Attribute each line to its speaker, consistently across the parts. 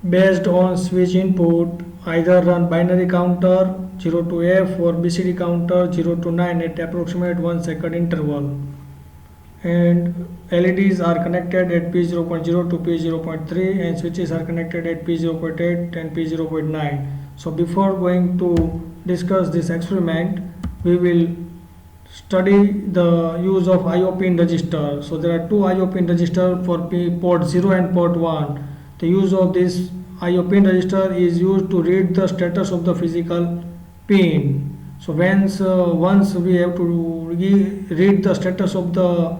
Speaker 1: Based on switch input, either run binary counter 0 to F or BCD counter 0 to 9 at approximate 1 second interval. And LEDs are connected at P0.0 to P0.3 and switches are connected at P0.8 and P0.9. So before going to discuss this experiment, we will study the use of IO pin register. So there are two IO pin register for port 0 and port 1. The use of this IO pin register is used to read the status of the physical pin. So once we have to read the status of the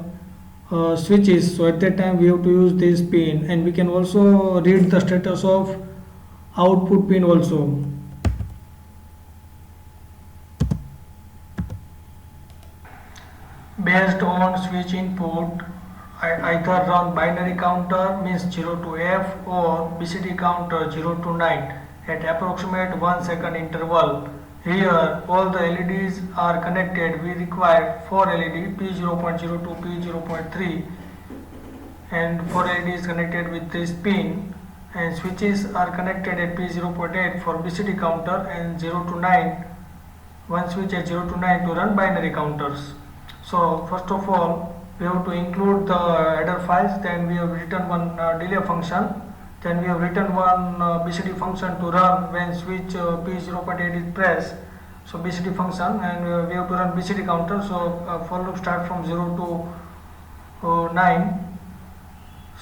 Speaker 1: switches, so at that time we have to use this pin, and we can also read the status of output pin also. Based on switch input, either run binary counter means 0 to F or BCD counter 0 to 9 at approximate 1 second interval. Here all the LEDs are connected. We require 4 LED P0.0 to P0.3 and 4 LEDs connected with this pin, and switches are connected at P0.8 for BCD counter and 0 to 9, one switch at 0 to 9 to run binary counters. So first of all we have to include the header files, then we have written one delay function, then we have written one BCD function to run when switch P0.8 is pressed, so BCD function, and we have to run BCD counter. So for loop start from 0 to 9.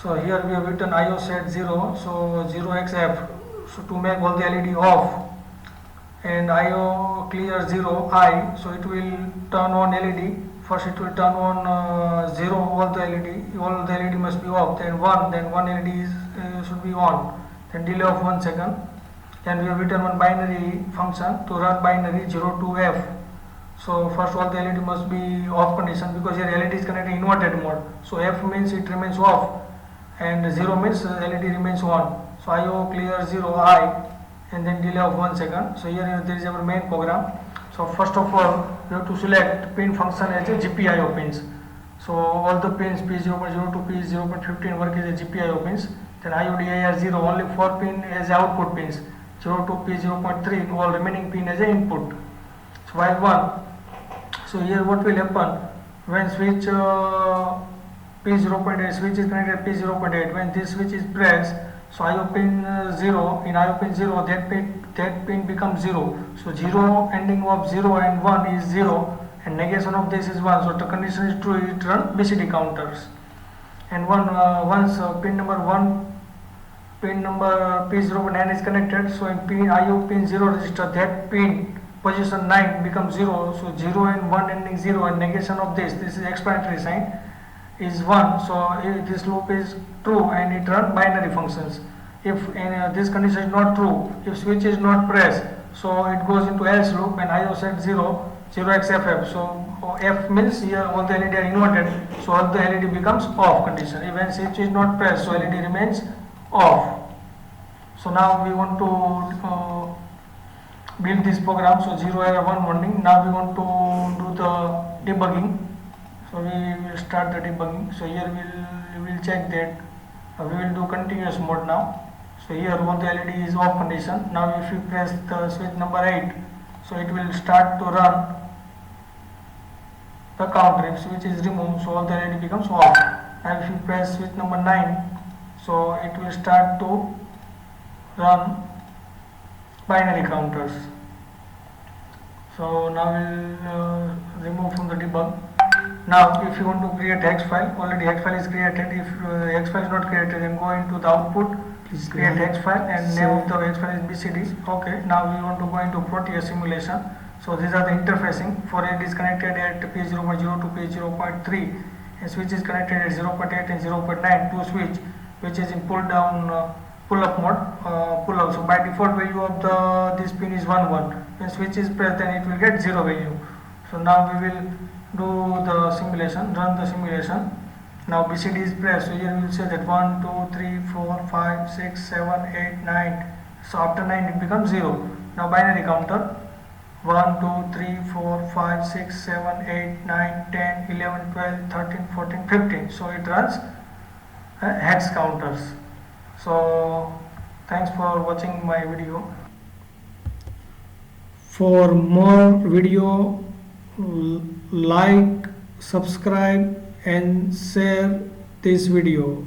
Speaker 1: So here we have written IO set 0, so 0xF, so to make all the LED off, and IO clear 0 I, so it will turn on LED. First it will turn on 0, all the LED must be off, then 1 LED should be on, then delay of 1 second. Then we have written one binary function to run binary 0 to F. So first all the LED must be off condition, because here LED is connected in inverted mode. So F means it remains off and 0 means LED remains on. So IO clear 0 I and then delay of 1 second. So here there is our main program. So first of all we have to select pin function as a GPIO pins. So all the pins P0.0 to P0.15 work as a GPIO pins. Then IODIR 0, only 4 pin as output pins. 0 to P0.3, all remaining pin as a input. So while 1. So here what will happen when switch P0.8 switch is connected P0.8, when this switch is pressed, so IO pin 0, in IO pin 0 that pin becomes 0. So 0 ending of 0 and 1 is 0 and negation of this is 1. So the condition is true, it run BCD counters. And once pin number P0.9 is connected, so in IO pin 0 register, that pin position 9 becomes 0. So 0 and 1 ending 0 and negation of this is explanatory sign, is 1. So if this loop is true and it run binary functions. If this condition is not true, if switch is not pressed, so it goes into else loop and IO set 0, 0xFF. So F means here all the LED are inverted, so all the LED becomes off condition. Even switch is not pressed, so LED remains off. So now we want to build this program. So 0 error 1 warning. Now we want to do the debugging. So we will start the debugging. So here we will check that we will do continuous mode now. So here all the LED is off condition. Now if you press the switch number 8, so it will start to run the counter. If switch is removed, so all the LED becomes off. And if you press switch number 9, so it will start to run binary counters. So now we'll remove from the debug. Now if you want to create hex file, already hex file is created. If hex file is not created, then go into the output, create hex file, and name of the hex file is BCD. Okay, now we want to go into Proteus simulation. So these are the interfacing. For it is connected at P0.0 to P0.3 and switch is connected at 0.8 and 0.9 to switch, which is in pull up mode, pull up. So by default value of this pin is 1 1. When switch is pressed, then it will get 0 value. So now we will do the simulation, run the simulation. Now BCD is pressed, so here we will say that 1 2 3 4 5 6 7 8 9. So after 9 it becomes 0. Now binary counter 1 2 3 4 5 6 7 8 9 10 11 12 13 14 15. So it runs hex counters. So Thanks for watching my video. For more video, like, subscribe and share this video.